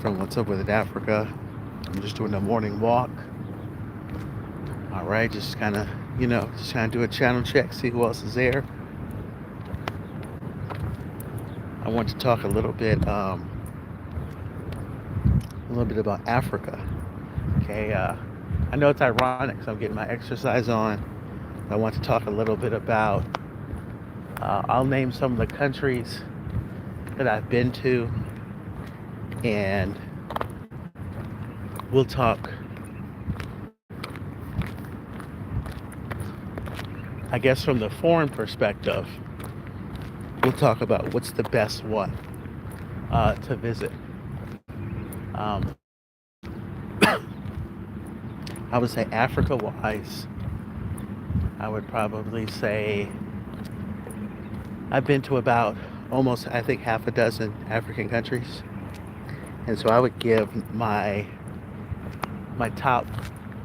from What's Up with Africa. I'm just doing a morning walk. All right, just kind of, just trying to do a channel check, see who else is there. I want to talk a little bit about Africa. Okay, I know it's ironic because I'm getting my exercise on. I want to talk a little bit about. I'll name some of the countries that I've been to, and we'll talk, I guess, from the foreign perspective. We'll talk about what's the best one to visit. Um, I would say Africa wise, I would probably say I've been to about almost, I think, half a dozen African countries. And so I would give my top,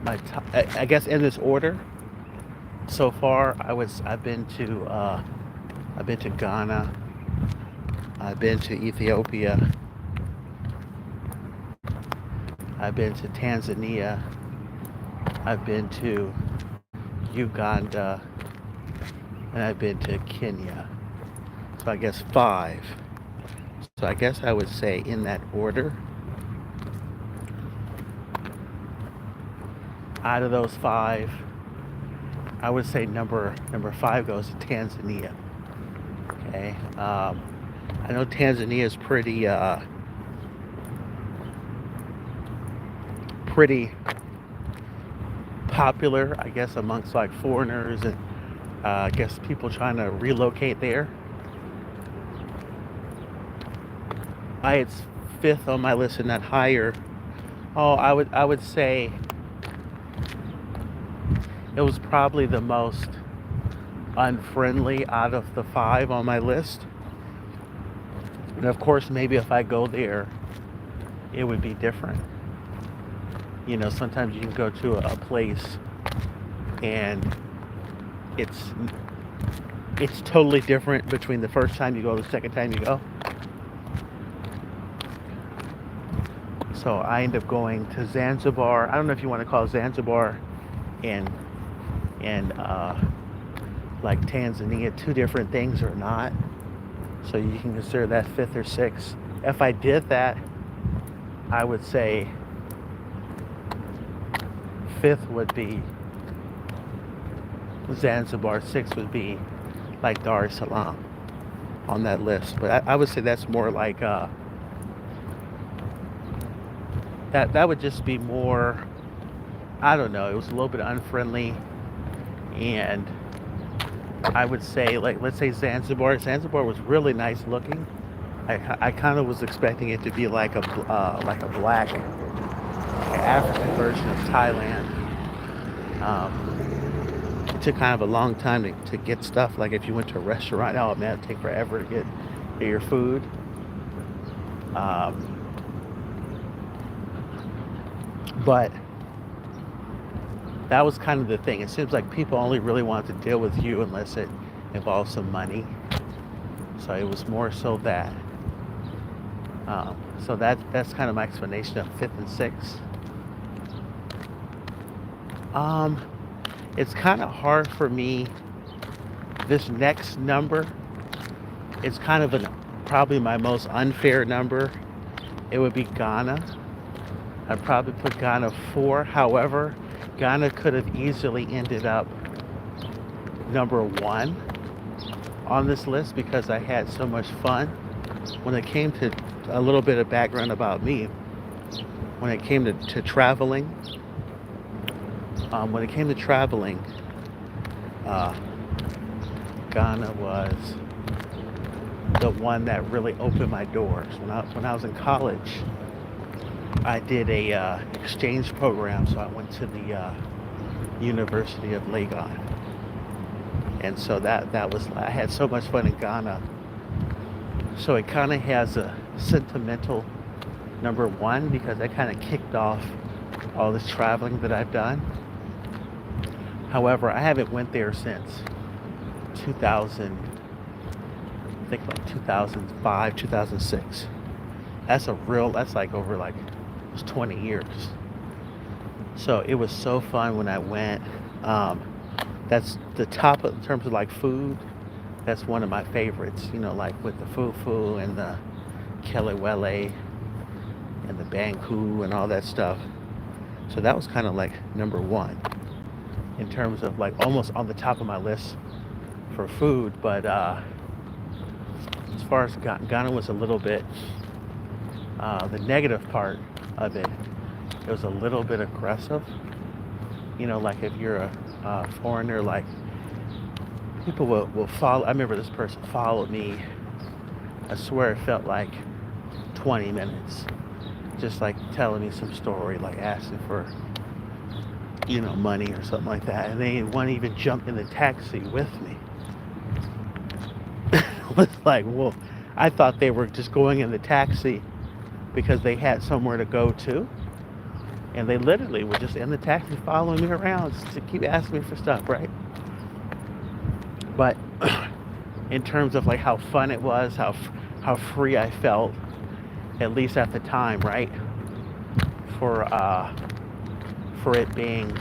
I guess in this order. So far, I've been to Ghana, I've been to Ethiopia, I've been to Tanzania, I've been to Uganda, and I've been to Kenya. So I guess five. So I guess I would say in that order. Out of those five, I would say number five goes to Tanzania. Okay, I know Tanzania is pretty popular, I guess, amongst like foreigners and I guess people trying to relocate there. It's fifth on my list and not higher. Oh, I would say it was probably the most unfriendly out of the five on my list. And of course, maybe if I go there, it would be different. Sometimes you can go to a place and it's totally different between the first time you go and the second time you go. So I end up going to Zanzibar. I don't know if you want to call Zanzibar and like Tanzania two different things or not. So you can consider that fifth or sixth. If I did that, I would say fifth would be Zanzibar, sixth would be like Dar es Salaam on that list. But I would say that's more like that would just be more, I don't know, it was a little bit unfriendly. And I would say, like, let's say Zanzibar. Zanzibar was really nice looking. I kind of was expecting it to be like a black African version of Thailand. It took kind of a long time to get stuff. Like if you went to a restaurant, oh man, it'd take forever to get your food. But that was kind of the thing. It seems like people only really want to deal with you unless it involves some money. So it was more so that. So that's kind of my explanation of fifth and sixth. It's kind of hard for me. This next number, it's kind of probably my most unfair number. It would be Ghana. I'd probably put Ghana 4. However, Ghana could have easily ended up number 1 on this list because I had so much fun. When it came to a little bit of background about me, when it came to traveling, Ghana was the one that really opened my doors. When I was in college, I did a exchange program, so I went to the University of Legon, and so that was, I had so much fun in Ghana. So it kind of has a sentimental number 1 because that kind of kicked off all this traveling that I've done. However, I haven't went there since 2000, I think like 2005, 2006. That's like over like, it was 20 years. So it was so fun when I went. Um, that's the top of, in terms of like food. That's one of my favorites. Like with the fufu and the kelewele and the banku and all that stuff. So that was kind of like number one in terms of like almost on the top of my list for food. But as far as Ghana was a little bit, the negative part of it, it was a little bit aggressive. Like if you're a foreigner, like people will follow. I remember this person followed me. I swear it felt like 20 minutes, just like telling me some story, like asking for, money or something like that. And they didn't want to even jump in the taxi with me. It was like, well, I thought they were just going in the taxi because they had somewhere to go to. And they literally were just in the taxi following me around just to keep asking me for stuff, right? But in terms of like how fun it was, how free I felt, at least at the time, right? For it being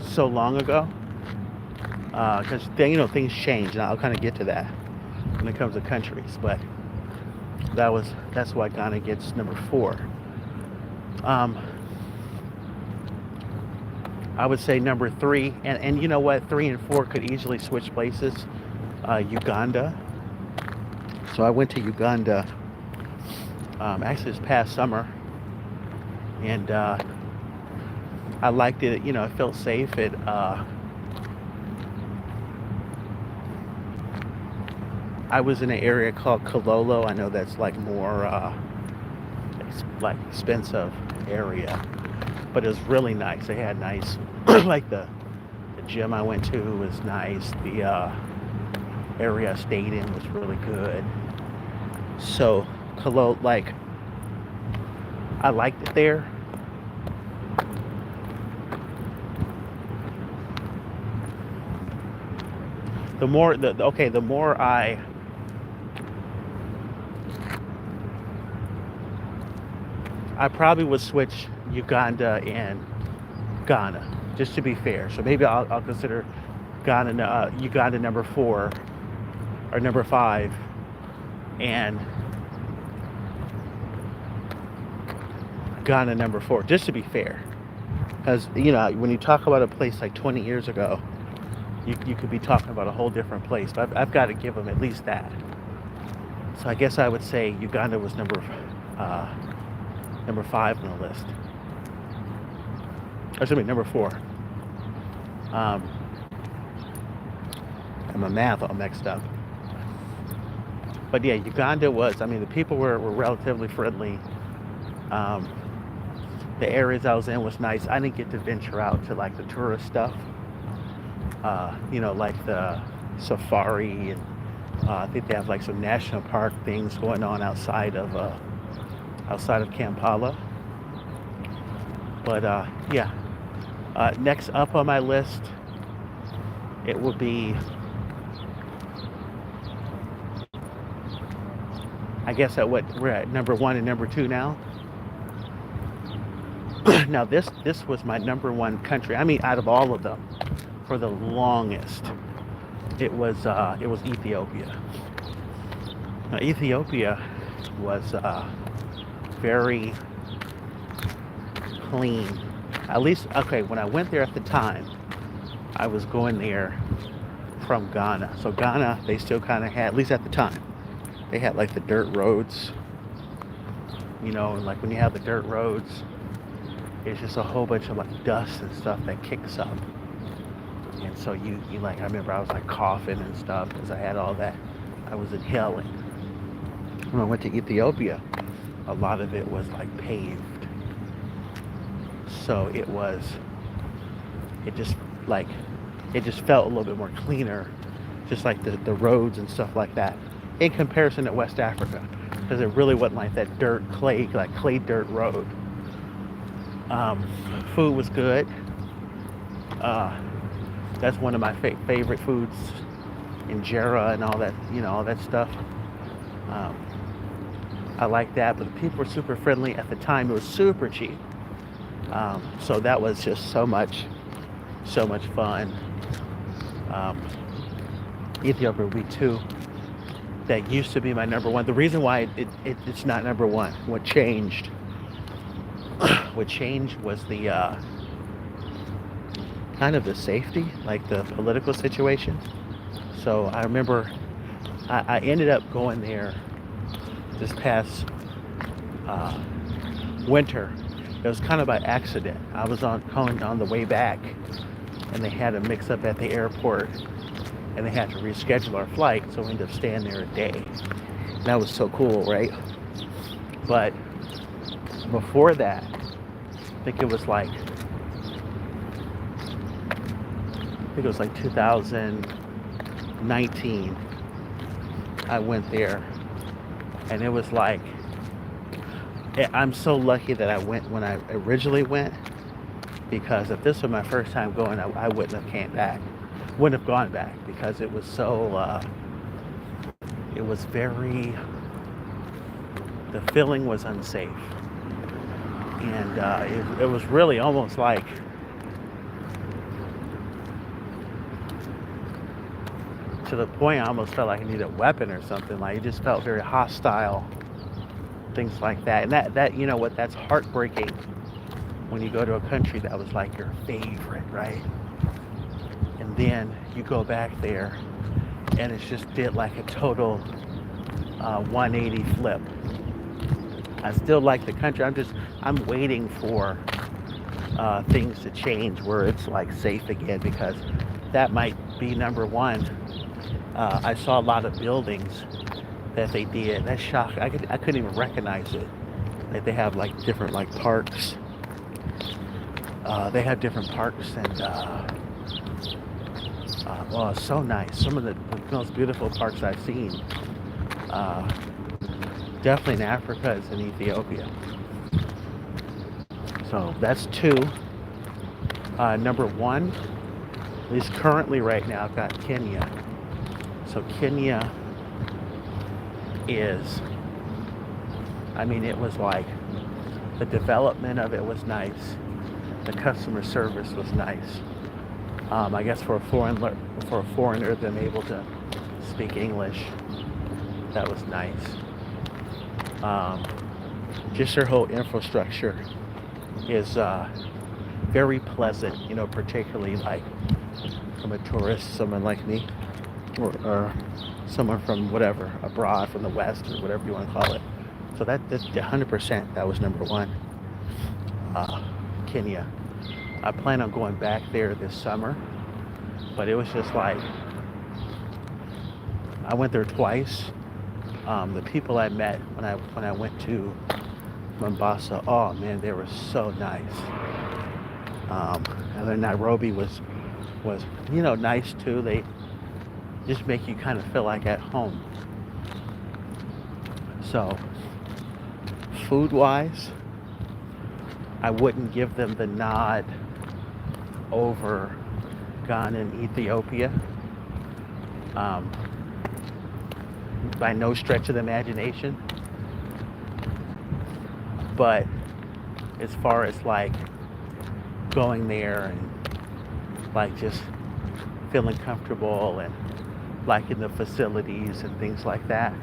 so long ago, because things change, and I'll kind of get to that when it comes to countries. But that's why Ghana gets number 4. I would say number 3, and you know what, 3 and 4 could easily switch places. Uganda. So I went to Uganda actually this past summer, and I liked it. It felt safe. I was in an area called Kololo. I know that's like more like expensive area, but it was really nice. They had nice, like the gym I went to was nice. The area I stayed in was really good. So Kololo, like I liked it there. The more the more I probably would switch Uganda and Ghana, just to be fair. So maybe I'll consider Uganda number 4 or number 5, and Ghana number 4, just to be fair. Because when you talk about a place like 20 years ago, you could be talking about a whole different place. But I've got to give them at least that. So I guess I would say Uganda was number 5 on the list. Or excuse me, number 4. And my math all mixed up. But yeah, Uganda was, the people were relatively friendly. The areas I was in was nice. I didn't get to venture out to like the tourist stuff. Like the safari, and I think they have like some national park things going on outside of Kampala. But yeah, next up on my list, it will be, I guess at what we're at number 1 and number 2 now. Now this was my number 1 country. Out of all of them, for the longest, it was Ethiopia. Now, Ethiopia was very clean. At least, okay, when I went there at the time, I was going there from Ghana. So Ghana, they still kind of had, at least at the time, they had like the dirt roads. And like when you have the dirt roads, it's just a whole bunch of like dust and stuff that kicks up. And so you like, I remember I was like coughing and stuff because I had all that. I was inhaling. When I went to Ethiopia, a lot of it was like paved. So it just felt a little bit more cleaner, just like the roads and stuff like that, in comparison to West Africa, because it really wasn't like that clay dirt road. Food was good. That's one of my favorite foods, injera and all that, all that stuff. Um, I like that, but the people were super friendly at the time. It was super cheap, so that was just so much fun. Um, Ethiopia would be two. That used to be my number one. The reason why it's not number one, what changed was the kind of the safety, like the political situation. So I remember I ended up going there this past uh, winter. It was kind of by accident. I was going on the way back, and they had a mix up at the airport, and they had to reschedule our flight, so we ended up staying there a day. And that was so cool, right? But before that, I think it was like 2019. I went there, and it was like I'm so lucky that I went when I originally went, because if this was my first time going, I wouldn't have came back, wouldn't have gone back, because it was so it was very, the feeling was unsafe, and it was really almost like to the point I almost felt like I needed a weapon or something. Like it just felt very hostile, things like that. And that you know what, that's heartbreaking when you go to a country that was like your favorite, right? And then you go back there and it's just did like a total 180 flip. I still like the country. I'm waiting for things to change where it's like safe again, because that might be number one. I saw a lot of buildings that they did. That's shocking. I couldn't even recognize it. Like they have like different like parks. They have different parks, and well, it's so nice. Some of the most beautiful parks I've seen. Definitely in Africa is in Ethiopia. So that's two. Number one, at least currently right now, I've got Kenya. So Kenya is, I mean, it was like the development of it was nice. The customer service was nice. I guess for a foreigner, them able to speak English, that was nice. Just their whole infrastructure is very pleasant, you know, particularly like from a tourist, someone like me, or someone from whatever, abroad, from the West, or whatever you want to call it. So that's 100%, that was number one. Kenya. I plan on going back there this summer, but it was just like, I went there twice. The people I met when I went to Mombasa, oh man, they were so nice. And then Nairobi was you know, nice too. They just make you kind of feel like at home. So food wise, I wouldn't give them the nod over Ghana and Ethiopia. By no stretch of the imagination. But as far as like going there and like just feeling comfortable and liking the facilities and things like that.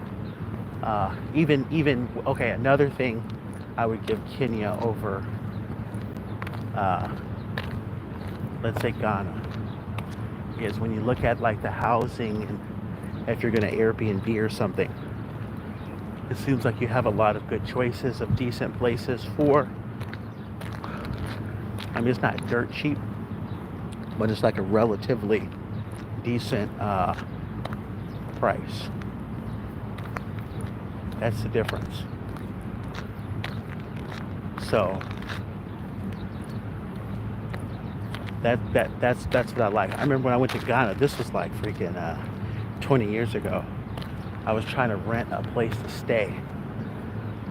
Even okay, another thing I would give Kenya over let's say Ghana is when you look at like the housing, and if you're gonna Airbnb or something, it seems like you have a lot of good choices of decent places for, I mean, it's not dirt cheap, but it's like a relatively decent price. That's the difference. So that's what I like. I remember when I went to Ghana, this was like freaking 20 years ago. I was trying to rent a place to stay,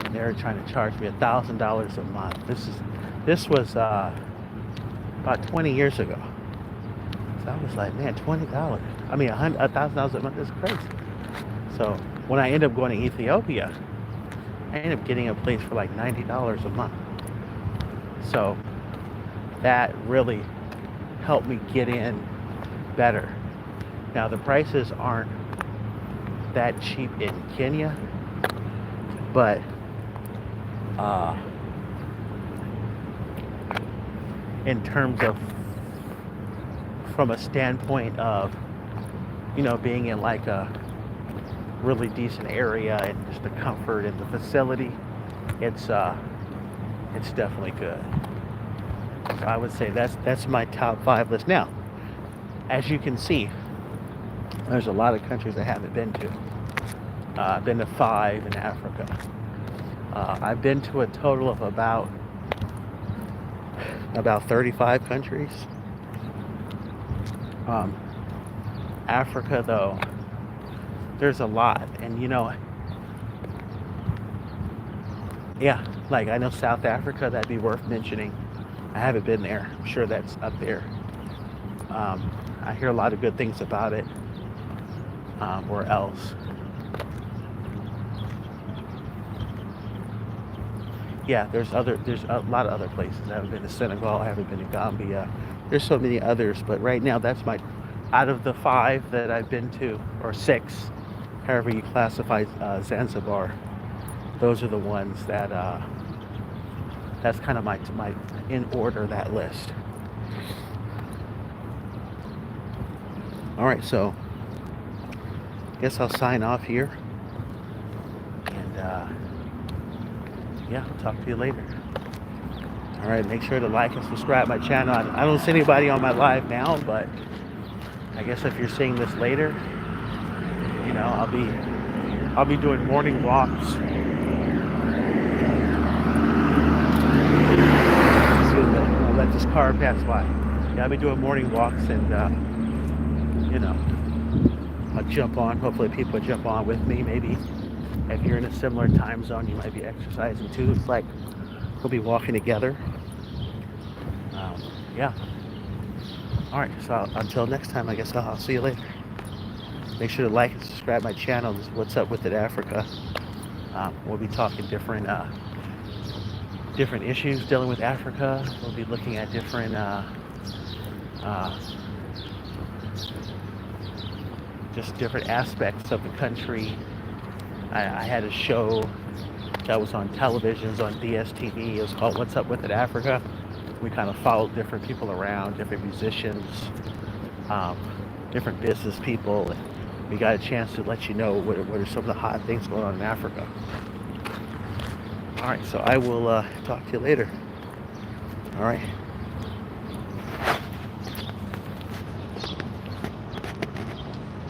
and they were trying to charge me $1,000 a month. This was about 20 years ago. So I was like, man, $20. I mean, $1,000 a month is crazy. So when I ended up going to Ethiopia, I ended up getting a place for like $90 a month. So that really helped me get in better. Now the prices aren't that cheap in Kenya, but in terms of from a standpoint of being in like a really decent area and just the comfort and the facility, it's definitely good. So I would say that's my top 5 list. Now, as you can see, there's a lot of countries I haven't been to. I've been to 5 in Africa. I've been to a total of about 35 countries. Africa, though, there's a lot, and yeah, like I know South Africa, that'd be worth mentioning. I haven't been there. I'm sure that's up there. I hear a lot of good things about it. Where else? Yeah, there's a lot of other places. I haven't been to Senegal. I haven't been to Gambia. There's so many others, but right now that's my out of the 5 that I've been to, or 6, however you classify Zanzibar. Those are the ones that that's kind of my in order, that list. All right, so I guess I'll sign off here, and yeah, I'll talk to you later. All right, make sure to like and subscribe my channel. I don't see anybody on my live now, but I guess if you're seeing this later, I'll be doing morning walks. Excuse me, I'll let this car pass by. Yeah, I'll be doing morning walks, and I'll jump on. Hopefully people will jump on with me. Maybe if you're in a similar time zone, you might be exercising too. It's like we'll be walking together. Yeah. All right, so until next time, I guess I'll see you later. Make sure to like and subscribe my channel. This is What's Up With It Africa. We'll be talking different issues dealing with Africa. We'll be looking at different just different aspects of the country. I had a show that was on televisions on DSTV. It was called What's Up With It Africa. We kind of followed different people around, different musicians, different business people. And we got a chance to let you know what are some of the hot things going on in Africa. All right, so I will talk to you later. All right.